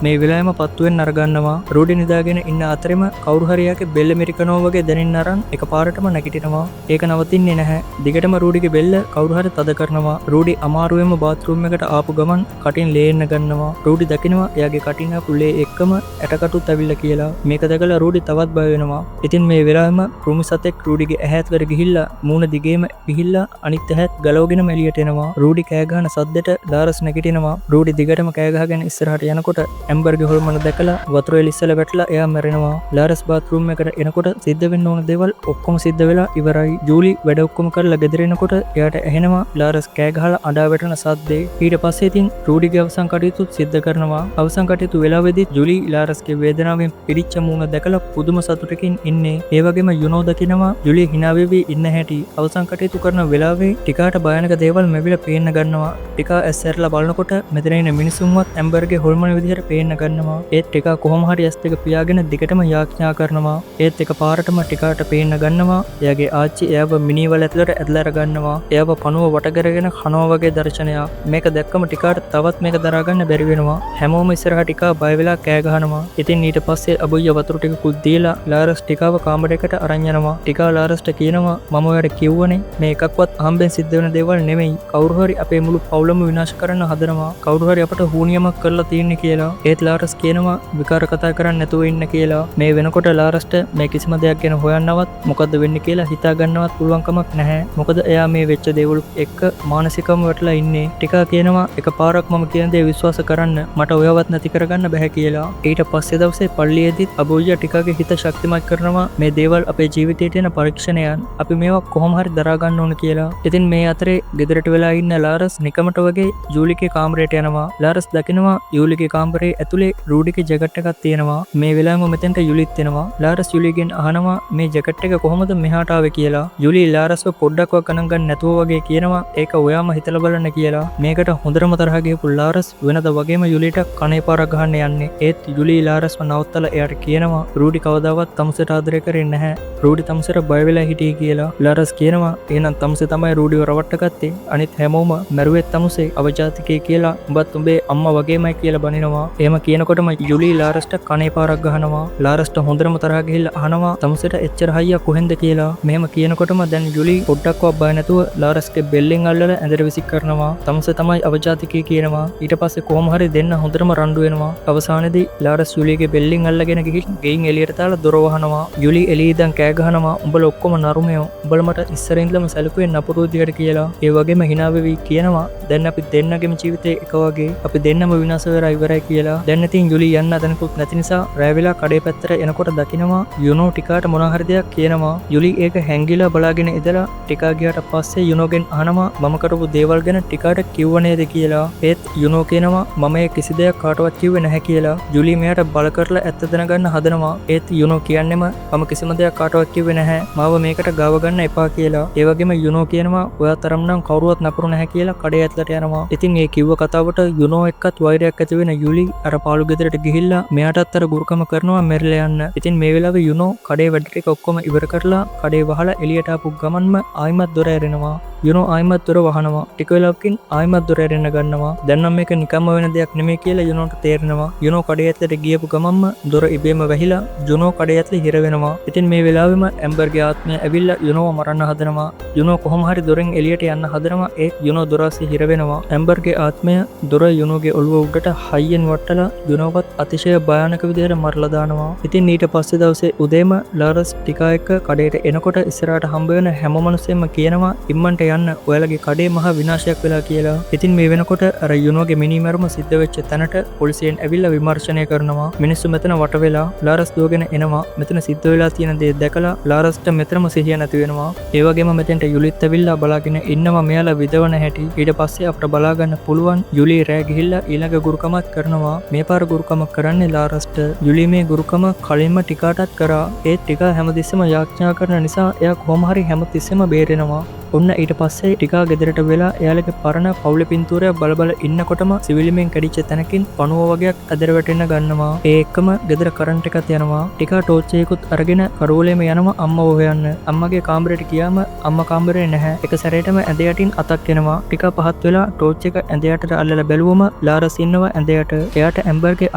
මේ වෙලාවෙම පත්තුවෙන් අරගන්නවා. රූඩි නිදාගෙන ඉන්න අතරෙම කවුරු හරි එයාගේ බෙල්ල මිරිකනවා වගේ දැනෙන්න අරන් එකපාරටම නැගිටිනවා. ඒක නවතින්නේ නැහැ. දිගටම රූඩිගේ බෙල්ල කවුරු හරි තද කරනවා. රූඩි අමාරුවෙන්ම බාත්රූම් එකට ආපු ගමන් කටින් ලේන්න ගන්නවා. රූඩි දකිනවා එයාගේ කටින් ආපු ලේ එක්කම ඇටකටුත් ඇවිල්ලා කියලා. මේක දැකලා රූඩි තවත් බය වෙනවා. ඉතින් මේ වෙලාවෙම කෘමි සතෙක් රූඩිගේ ඇහැත් ගිහිල්ලා මූණ දිගේම ගිහිල්ලා අනිත් ඇහැත් ගලවගෙන එළියට එනවා. රූඩි කෑ ගහන සද්දෙට ලාරස් නැගිටිනවා. රූඩි දිගටම කෑ ගහගෙන ඉස්සරහට යනකොට ඇම්බර්ගේ හොල්මන දැකලා වතුර එලිස්සලා වැටලා එයා මැරෙනවා. ලාරස් බාත්රූම් එකට එනකොට සිද්ධ වෙන්න ඕන දේවල් ඔක්කොම සිද්ධ වෙලා ඉවරයි. ජූලි වැඩ ඔක්කොම කරලා ගෙදර එනකොට එයාට ඇහෙනවා ලාරස් කෑ ගහලා අඬා වැටෙන සද්දේ. ඊට පස්සේ ඉතින් රූඩිගේ අවසන් කටයුතු සිද්ධ කරනවා. අවසන් කටයුතු වෙලාවේදී ජූලි ලාරස්ගේ වේදනාවෙන් පිරිච්ච මූණ දැකලා පුදුම සතුටකින් ඉන්නේ. ඒ වගේම යුනෝ දකිනවා ජූලි hina වෙවි ඉන්න හැටි. අවසන් කටයුතු කරන වෙලාවේ ටිකාට භයානක දේවල් මෙවිලා පේන්න ගන්නවා. ටිකා ඇස් ඇරලා බලනකොට මෙතන ඉන්න මිනිසුන්වත් ඇම්බර්ගේ හොල්මන විදිහට පේන්න ගන්නවා. ඒත් ටිකා කොහොම හරි ඇස් දෙක පියාගෙන දිගටම යාඥා කරනවා. ඒත් එකපාරටම ටිකාට පේන්න ගන්නවා එයාගේ ආච්චි එයාව මිනිවල ඇතුළට ඇදලා අරගන්නවා. එයාව පණුව වට කරගෙන කනවා වගේ දර්ශනයක්. මේක දැක්කම ටිකාට තවත් මේක දරා ගන්න බැරි වෙනවා. හැමෝම ඉස්සරහා ටිකා බය වෙලා කෑ ගහනවා. ඉතින් ඊට පස්සේ අබුයියා වතුර ටිකකුත් දීලා ලාරස් ටිකාව කාමරයකට අරන් යනවා. ටිකා ලාරස්ට කියනවා මම ඔයාලට කිව්වනේ මේ එකක්වත් අහම්බෙන් සිද්ධ වෙන දේවල් නෙමෙයි. කවුරු හරි අපේ මුළු පවුලම විනාශ කරන්න හදනවා. කවුරු හරි අපට හුනියමක් කරලා තියෙන්නේ කියලා. ඒත් ලාරස් කියනවා විකාර කතා කරන්න නැතුව ඉන්න කියලා. මේ වෙනකොට ලාරස්ට මේ කිසිම දෙයක් ගැන හොයන්නවත් මොකද්ද වෙන්නේ කියලා හිතා ගන්නවත් පුළුවන් කමක් නැහැ. මොකද එයා මේ වෙච්ච දේවල් එක්ක මානසිකවම වැටලා ඉන්නේ. ටිකා කියනවා එකපාරක් මම කියන දේ විශ්වාස කරන්න මට ඔයවත් නැති කරගන්න බෑ කියලා. ඊට පස්සේ දවසේ පල්ලියේදීත් අබුයියා ටිකාගේ හිත ශක්තිමත් කරනවා මේ දේවල් අපේ ජීවිතයට එන පරීක්ෂණයන්. අපි මේවා කොහොම හරි දරා ගන්න ඕන කියලා. ඉතින් මේ අතරේ ගෙදරට වෙලා ඉන්න ලාරස් නිකමට වගේ ජූලිගේ කාමරයට යනවා. ලාරස් දකිනවා යූලිගේ කාමරේ ඇතුලේ රූඩිගේ ජැකට් එකක් තියෙනවා. මේ වෙලාවෙම මෙතෙන්ට යුලිත් එනවා. ලාරස් යුලිගෙන් අහනවා මේ ජැකට් එක කොහොමද මෙහාට ආවේ කියලා. යුලි ලාරස්ව පොඩ්ඩක්වත් ගණන් ගන්න නැතුව වගේ කියනවා ඒක ඔයාම හිතලා බලන්න කියලා. මේකට හොඳටම තරහ ගිහපු ලාරස් වෙනද වගේම යුලිට කනේ පාරක් ගහන්න යන්නේ. ඒත් යුලි ලාරස්ව නවත්තලා එයාට කියනවා රූඩි කවදාවත් තමුසෙට ආදරය කරන්නේ නැහැ. රූඩි තමුසෙට බය වෙලා හිටියේ කියලා. ලාරස් කියනවා එහෙනම් තමුසෙ තමයි රූඩිව රවට්ටගත්තේ. අනිත් හැමෝම මැරුවෙත් තමුසෙ අවජාතිකේ කියලා උඹත් උඹේ අම්මා වගේමයි කියලා බනිනවා. එහෙම කියනකොටම යුලි ලාරස්ට කනේ පාරක් ගහනවා. ලාරස්ට හොඳටම තරහ ගිහිල්ලා අහනවා තමුසෙට එච්චර හයිය කොහෙන්ද කියලා. මෙහෙම කියනකොටම දැන් යුලි පොඩ්ඩක්වත් බය නැතුව ලාරස්ගේ බෙල්ලෙන් අල්ලලා ඇඳට විසික් කරනවා. තමුස තමයි අවජාතිකය කියනවා. ඊට පස්සේ කොහොම හරි දෙන්න හොඳටම රණ්ඩු වෙනවා. අවසානයේදී ලාරස් යුලිගේ බෙල්ලෙන් අල්ලගෙන ගිහින් ගෙයින් එළියට දාලා දොර වහනවා. යුලි එළියේ ඉඳන් කෑ ගහනවා උඹලා ඔක්කොම නරුමයෝ. උඹලා මට ඉස්සරින් ඉඳලම සැලකුවේ නපුරු විදියට කියලා. ඒ වගේම hina වෙවි කියනවා දැන් අපි දෙන්නගේම ජීවිතේ එක වගේ. අපි දෙන්නම විනාශ වෙලා ඉවරයි කියලා. දැන් ඉතින් යුලි යන්න අතනකුත් නැති නිසා රෑ වෙලා කඩේ පැත්තට එනකොට දකිනවා යුනෝ ටිකාට මොනවා හරි දෙයක් කියනවා. යුලි ඒක හැංගිලා බලාගෙන ඉඳලා ටිකා ගියාට පස්සේ යුනෝගෙන් අහනවා මම කරපු දේවල් ගැන ටිකාට කිව්ව නේද කියලා. ඒත් යුනෝ කියනවා මම ඒ කිසි දෙයක් කාටවත් කිව්වේ නැහැ කියලා. යුලි මෙයාට බල කරලා ඇත්ත දැනගන්න හදනවා. ඒත් යුනෝ කියන්නේම මම කිසිම දෙයක් කාටවත් කිව්වේ නැහැ. මාව මේකට ගාව ගන්න එපා කියලා. ඒ වගේම යුනෝ කියනවා ඔයා තරම් නම් කවුරුවත් නපුරු නැහැ කියලා කඩේ ඇතුළට යනවා. ඉතින් ඒ කිව්ව කතාවට යුනෝ එක්කත් වෛරයක් ඇති වෙන යුලි අර පාළු ගෙදරට ගිහිල්ලා මෙයාටත් අර ගුරුකම කරනවා මෙරිලා යන්න. ඉතින් මේ වෙලාවේ යුනෝ කඩේ වැඩ ටික ඔක්කොම ඉවර කරලා කඩේ වහලා එළියට ආපු ගමන්ම ආයිමත් දොර ඇරෙනවා. යුනෝ ආයිමත් දොර වහනවා. ටික වෙලාවකින් ආයිමත් දොර ඇරෙන්න ගන්නවා. දැන් නම් මේක නිකම්ම වෙන දෙයක් නෙමෙයි කියලා යුනෝට තේරෙනවා. යුනෝ කඩේ ඇතුළට ගියපු ගමන්ම දොර ඉබේම වැහිලා යුනෝ කඩේ ඇතුළේ හිර වෙනවා. ඉතින් මේ වෙලාවෙම ඇම්බර්ගේ ආත්මය ඇවිල්ලා යුනෝව මරන්න හදනවා. යුනෝ කොහොම හරි දොරෙන් එළියට යන්න හදනවා. ඒත් යුනෝ දොර අස්සේ හිර වෙනවා. ඇම්බර්ගේ ආත්මය දොර යුනෝගේ ඔළුව උඩට හයියෙන් වටලා යුනෝවත් අතිශය භයානක විදිහට මරලා දානවා. ඉතින් ඊට පස්සේ දවසේ උදේම ලාරස් ටිකා එක්ක කඩේට එනකොට ඉස්සරහට හම්බ වෙන හැම මිනිස්සෙම කියනවා ඉම්මන්ට යන්න ඔයාලගේ කඩේ මහ විනාශයක් වෙලා කියලා. ඉතින් මේ වෙනකොට අර යුනෝගේ මිනිමැරුම සිද්ධ වෙච්ච තැනට පොලිසියෙන් ඇවිල්ලා විමර්ශනය කරනවා. මිනිස්සු මෙතන වට වෙලා ලාරස් දුවගෙන එනවා. මෙතන සිද්ධ වෙලා තියෙන දේ දැකලා ලාරස්ට මෙතනම සිහිය නැති වෙනවා. ඒ වගේම මෙතෙන්ට යුලිත් ඇවිල්ලා බලාගෙන ඉන්නවා මෙයාලා විදවන හැටි. ඊට පස්සේ අපිට බලා ගන්න පුළුවන් යුලි රෑ ගිහිල්ලා ඊළඟ ගුරුකමත් කරනවා. මේ පාර ගුරුකම කරන්නේ ලාරස්ට. යුලි මේ ගුරුකම කලින්ම ටිකාටත් කරා. ඒ ටිකා හැමතිස්සෙම යාඥා කරන නිසා එයා කොහොම හරි හැමතිස්සෙම බේරෙනවා. ඔන්න ඊට පස්සේ ටිකා ගෙදරට වෙලා එයාලගේ පරණ පවුලේ පින්තූරය බලබල ඉන්නකොටම සිවිලිමෙන් කැඩිච්ච තැනකින් පණුව වගේක් ඇදර වැටෙන්න ගන්නවා. ඒ එක්කම ගෙදර කරන්ට් එකත් යනවා. ටිකා ටෝච් එකකුත් අරගෙන කරෝලේම යනවා අම්මව හොයන්න. අම්මගේ කාමරයට ගියාම අම්මා කාමරේ නැහැ. එක සැරේටම ඇඳ යටින් අතක් එනවා. ටිකා පහත් වෙලා ටෝච් එක ඇඳ යටට අල්ලලා බැලුවම ලාරස් ඉන්නවා ඇඳ යට. එයාට ඇම්බර්ගේ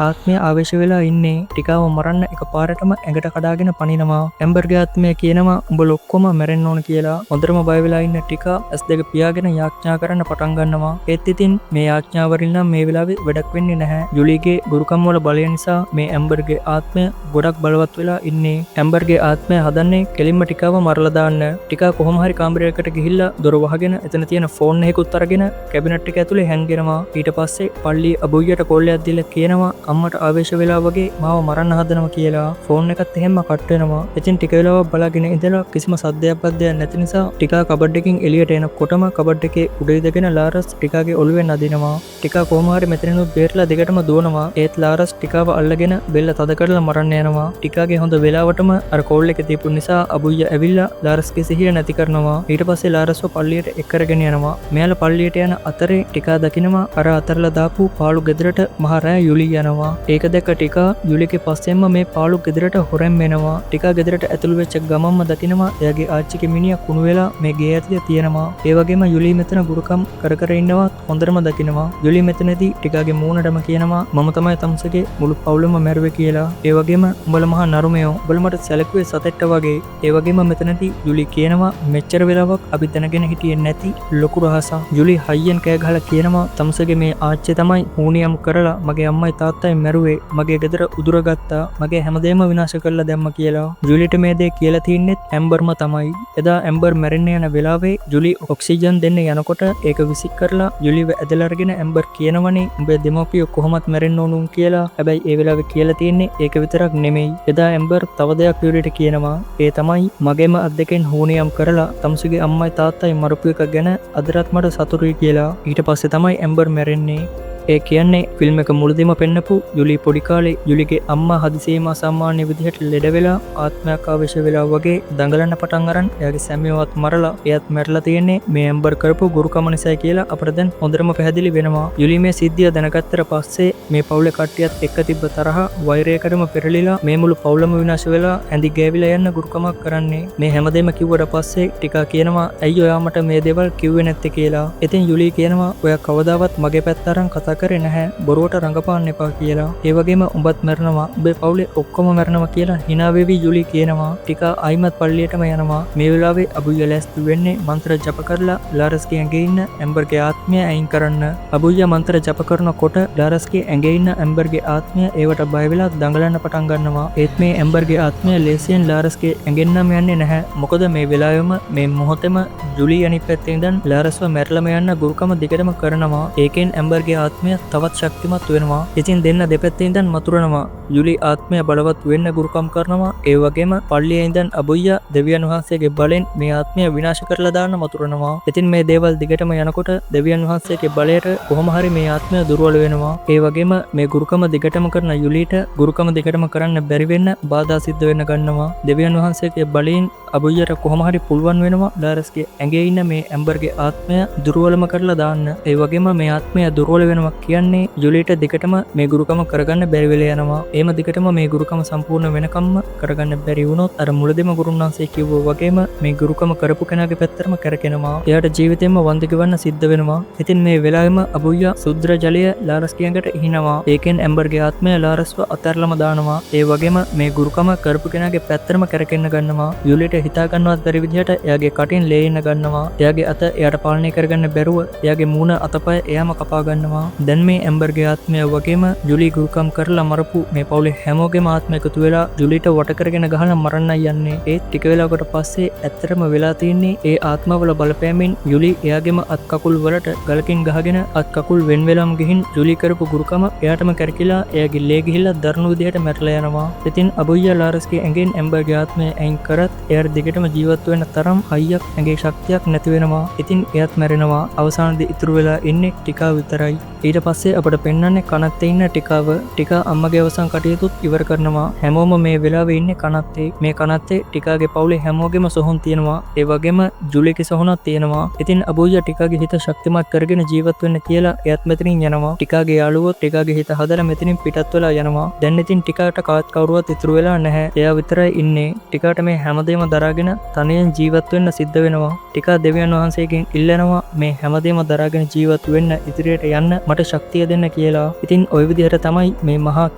ආත්මය ආවේශ වෙලා ඉන්නේ. ටිකාව මරන්න එකපාරටම ඇඟට කඩාගෙන පනිනවා. ඇම්බර්ගේ ආත්මය කියනවා උඹ ඔක්කොම මැරෙන්න ඕන කියලා. හොඳටම බය වෙලා ඉන්න ටිකා S2 පියාගෙන යාඥා කරන්න පටන් ගන්නවා. ඒත් ඉතින් මේ යාඥාවරින් නම් මේ වෙලාවේ වැඩක් වෙන්නේ නැහැ. යුලිගේ ගුරුකම් වල බලය නිසා මේ ඇම්බර්ගේ ආත්මය ගොඩක් බලවත් වෙලා ඉන්නේ. ඇම්බර්ගේ ආත්මය හදන්නේ කෙලින්ම ටිකාව මරලා දාන්න. ටිකා කොහොම හරි කාමරයකට ගිහිල්ලා දොර වහගෙන එතන තියෙන ෆෝන් එකකුත් අරගෙන කැබිනට් එක ඇතුලේ හැංගෙනවා. ඊට පස්සේ පල්ලි අබුයියට කෝල්ලයක් දීලා කියනවා අම්මට ආවේශ වෙලා වගේ මාව මරන්න හදනවා කියලා. ෆෝන් එකත් එහෙම කට් වෙනවා. ඉතින් ටික වෙලාවක් බලාගෙන ඉඳලා කිසිම සද්දයක් පද්දයක් නැති නිසා ටිකා කබඩ් එකකින් එළියට එනකොටම කබඩ් එකේ උඩ ඉඳගෙන ලාරස් ටිකාගේ ඔළුවෙන් අදිනවා. ටිකා කොහොම හරි මෙතනිනුත් බේරලා දෙකටම දුවනවා. ඒත් ලාරස් ටිකාව අල්ලගෙන බෙල්ල තද කරලා මරන්න යනවා. ටිකාගේ හොඳ වෙලාවටම අර කෝල් එක තියපු නිසා අබුයියා ඇවිල්ලා ලාරස්ගේ සිහිය නැති කරනවා. ඊට පස්සේ ලාරස්ව පල්ලියට එක්කරගෙන යනවා. මෙයාලා පල්ලියට යන අතරේ ටිකා දකිනවා අර අතරලා දාපු පාළු ගෙදරට මහ රෑ යුලි යනවා. ඒක දැක්ක ටිකා යුලිගේ පස්සෙන්ම මේ පාළු ගෙදරට හොරෙන් එනවා. ටිකා ගෙදරට ඇතුළු වෙච්ච ගමන්ම දකිනවා එයාගේ ආච්චිගේ මිනිහා කුණු වෙලා මේ ගේ ඇතුලේ තියෙනවා. ඒ වගේම යුලි මෙතන ගුරුකම් කර ඉන්නවා හොඳටම දකිනවා. යුලි මෙතනදී ටිකාගේ මූණටම කියනවා මම තමයි තමුසගේ මුළු පවුලම මැරුවේ කියලා. ඒ වගේම උඹලා මහා නරුමයෝ උඹලා මට සැලකුවේ සතෙක්ට වගේ. ඒ වගේම මෙතනදී යුලි කියනවා මෙච්චර වෙලාවක් අපි දැනගෙන හිටියේ නැති ලොකු රහසක්. යුලි හයියෙන් කෑ ගහලා කියනවා තමුසගේ මේ ආච්චි තමයි හුනියම් කරලා මගේ අම්මයි තාත්තයි මැරුවේ. මගේ ගෙදර උදුරගත්තා. මගේ හැමදේම විනාශ කරලා දැම්මා කියලා. යුලිට මේ දේ කියලා තින්නේ ඇම්බර්ම තමයි. එදා ඇම්බර් මැරෙන්න යන වෙලාවේ යුලි ඔක්සිජන් දෙන්න යනකොට ඒක විසික් කරලා යුලිව ඇදලා අරගෙන ඇම්බර් කියනවනේ උඹේ දෙමව්පියෝ කොහොමත් මැරෙන්න ඕනුන් කියලා. හැබැයි ඒ වෙලාවේ කියලා තියෙන්නේ ඒක විතරක් නෙමෙයි. එදා ඇම්බර් තව දෙයක් යුලිට කියනවා. ඒ තමයි මගේම අත් දෙකෙන් හුනියම් කරලා තමුසගේ අම්මයි තාත්තයි මරපු එක ගැන අදටත් මට සතුටුයි කියලා. ඊට පස්සේ තමයි ඇම්බර් මැරෙන්නේ. ඒ කියන්නේ ෆිල්ම් එක මුලදීම පෙන්නපු යුලි පොඩි කාලේ යුලිගේ අම්මා හදිසියෙම අසාමාන්‍ය විදිහට ලෙඩ වෙලා ආත්මයක් ආවේශ වෙලා වගේ දඟලන්න පටන් අරන් එයාගේ සැමියවත් මරලා එයාත් මැරලා තියෙන්නේ මේ ඇම්බර් කරපු ගුරුකම නිසායි කියලා අපිට දැන් හොඳටම පැහැදිලි වෙනවා. යුලි මේ සිද්ධිය දැනගත්තට පස්සේ මේ පවුලේ කට්ටියත් එක්ක තිබ්බ තරහ වෛරයකටම පෙරලිලා මේ මුළු පවුලම විනාශ වෙලා ඇඳි ගෑවිලා යන්න ගුරුකමක් කරන්නේ. මේ හැමදේම කිව්වට පස්සේ ටිකා කියනවා ඇයි ඔයා මට මේ දේවල් කිව්වේ නැත්තේ කියලා. ඉතින් යුලි කියනවා ඔයා කවදාවත් මගේ පැත්ත අරන් කතා කරේ නැහැ බොරුවට රඟපාන්න එපා කියලා. ඒ වගේම උඹත් මැරෙනවා උඹේ පවුලේ ඔක්කොම මැරෙනවා කියලා hina වෙවි ජුලි කියනවා. ටිකා ආයිමත් පල්ලියටම යනවා. මේ වෙලාවේ අබුයියා ලෑස්ති වෙන්නේ මන්ත්‍ර ජප කරලා ලාරස්ගේ ඇඟේ ඉන්න ඇම්බර්ගේ ආත්මය අයින් කරන්න. අබුයියා මන්ත්‍ර ජප කරනකොට ලාරස්ගේ ඇඟේ ඉන්න ඇම්බර්ගේ ආත්මය ඒවට බය වෙලා දඟලන්න පටන් ගන්නවා. ඒත් මේ ඇම්බර්ගේ ආත්මය ලේසියෙන් ලාරස්ගේ ඇඟෙන් නම් යන්නේ නැහැ. මොකද මේ වෙලාවෙම මේ මොහොතේම ජුලි අනිත් පැත්තේ ඉඳන් ලාරස්ව මැරලම යන්න ගුරුකම දිගටම කරනවා. ඒකෙන් ඇම්බර්ගේ ආත්මය තවත් ශක්තිමත් වෙනවා. ඉතින් දෙන්න දෙපැත්තේ ඉඳන් මතුරනවා. ජුලි ආත්මය බලවත් වෙන්න ගුරුකම් කරනවා. ඒ වගේම පල්ලියේ ඉඳන් අබුයියා දෙවියන් වහන්සේගේ බලෙන් මේ ආත්මය විනාශ කරලා දාන්න මතුරනවා. ඉතින් මේ දේවල් දිගටම යනකොට දෙවියන් වහන්සේගේ බලයට කොහොම හරි මේ ආත්මය දුර්වල වෙනවා. ඒ වගේම මේ ගුරුකම දිගටම කරන යුලිට ගුරුකම දිගටම කරන්න බැරි වෙන්න බාධා සිද්ධ වෙන්න ගන්නවා. දෙවියන් වහන්සේගේ බලයෙන් අබුයියට කොහොම හරි පුළුවන් වෙනවා ලාරස්ගේ ඇඟේ ඉන්න මේ ඇම්බර්ගේ ආත්මය දුර්වලම කරලා දාන්න. ඒ වගේම මේ ආත්මය දුර්වල වෙනවා කියන්නේ ජුලිට දිගටම මේ ගුරුකම කරගන්න බැරි වෙලා යනවා. එහෙම දිගටම මේ ගුරුකම සම්පූර්ණ වෙනකම්ම කරගන්න බැරි වුණොත් අර මුලදෙම ගුරුන් වහන්සේ කිව්වා වගේම මේ ගුරුකම කරපු කෙනාගේ පැත්තරම කරකිනවා. එයාට ජීවිතේම වන්දි ගවන්න සිද්ධ වෙනවා. ඉතින් මේ වෙලාවෙම අබුයියා සුද්‍ර ජලය ලාරස්ගේ ඇඟට ඉහිනවා. ඒකෙන් ඇම්බර්ගේ ආත්මය ලාරස්ව අතහැරලම දානවා. ඒ වගේම මේ ගුරුකම කරපු කෙනාගේ පැත්තරම කරකෙන්න ගන්නවා. යුලිට හිතා ගන්නවත් බැරි විදිහට එයාගේ කටින් ලේ ඉන්න ගන්නවා. එයාගේ අත එයාට පාලනය කරගන්න බැරුව එයාගේ මූණ අතපය එයාම කපා ගන්නවා. දැන් මේ ඇම්බර්ගේ ආත්මය වගේම ජුලි ගුරුකම් කරලා මරපු මේ පවුලේ හැමෝගේම ආත්ම එකතු වෙලා ජුලිට වට කරගෙන ගහලා මරන්නයි යන්නේ. ඒ ටික වෙලාවකට පස්සේ ඇත්තටම වෙලා තියෙන්නේ ඒ ආත්මවල බලපෑමෙන් යුලි එයාගේම අත් කකුල් වලට ගලකින් ගහගෙන අත් කකුල් වෙන් වෙලාම ගිහින් ජුලි කරපු ගුරුකම එයාටම කරකිලා එයාගේ ලේ ගිහිල්ලා දරුණු විදිහට මැරලා යනවා. ඉතින් අබුයියා ලාරස්ගේ ඇඟෙන් ඇම්බර්ගේ ආත්මය අයින් කරත් එයාට දිගටම ජීවත් වෙන්න තරම් හයියක් ඇඟේ ශක්තියක් නැති වෙනවා. ඉතින් එයාත් මැරෙනවා. අවසානයේදී ඉතුරු වෙලා ඉන්නේ ටිකා විතරයි. ඊට පස්සේ අපට පෙන්වන්නේ කනත්තේ ඉන්න ටිකාව. ටිකා අම්මගේ අවසන් කටයුතුත් ඉවර කරනවා. හැමෝම මේ වෙලාවේ ඉන්නේ කනත්තේ. මේ කනත්තේ ටිකාගේ පවුලේ හැමෝගෙම සොහොන් තියෙනවා. ඒ වගේම ජුලිගේ සොහොනක් තියෙනවා. ඉතින් අබුයියා ටිකාගේ හිත ශක්තිමත් කරගෙන ජීවත් වෙන්න කියලා එයාත් මෙතනින් යනවා. ටිකාගේ යාළුවෝ ටිකාගේ හිත හදලා මෙතනින් පිටත් වෙලා යනවා. දැන් ඉතින් ටිකාට කාත් කවුරුවත් ඉතුරු වෙලා නැහැ. එයා විතරයි ඉන්නේ. ටිකාට මේ හැමදේම දරාගෙන තනියෙන් ජීවත් වෙන්න සිද්ධ වෙනවා. ටිකා දෙවියන් වහන්සේගෙන් ඉල්ලනවා මේ හැමදේම දරාගෙන ජීවත් වෙන්න ඉදිරියට යන්න මට ශක්තිය දෙන්න කියලා. ඉතින් ওই විදිහට තමයි මේ මහා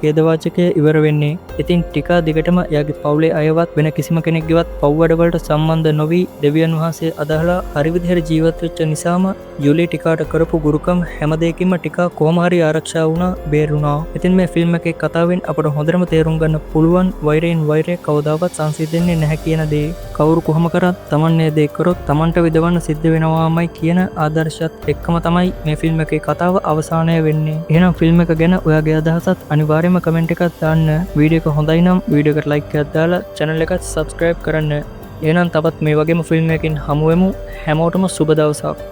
ඛේදවාචකය ඉවර වෙන්නේ. ඉතින් ටිකා දිගටම එයාගේ පවුලේ අයවත් වෙන කිසිම කෙනෙක්ගේවත් පව්වඩ වලට සම්බන්ධ නොවි දෙවියන් වහන්සේ අදහලා හරි විදිහට ජීවත් වෙච්ච නිසාම යුලි ටිකාට කරපු ගුරුකම් හැම දෙයකින්ම ටිකා කොහොම හරි ආරක්ෂා වුණා බේරුණා. ඉතින් මේ ෆිල්ම් එකේ කතාවෙන් අපට හොඳටම තේරුම් ගන්න පුළුවන් වෛරයෙන් වෛරය කවදාවත් සංසිඳෙන්නේ නැහැ කියන දේ. කවුරු කොහොම කරත් තමන්නේ දේ කරොත් තමන්ට විදවන්න සිද්ධ වෙනවාමයි කියන ආදර්ශයත් එක්කම තමයි මේ ෆිල්ම් එකේ කතාව අවසානය වෙන්නේ. එහෙනම් ෆිල්ම් එක ගැන ඔයාගේ අදහසත් අනිවාර්යයෙන්ම කමෙන්ට් එකක් දාන්න. වීඩියෝ එක හොඳයි නම් වීඩියෝ එකට ලයික් එකක් දාලා channel එකත් subscribe කරන්න. එහෙනම් තවත් මේ වගේම ෆිල්ම් එකකින් හමු වෙමු. හැමෝටම සුබ දවසක්.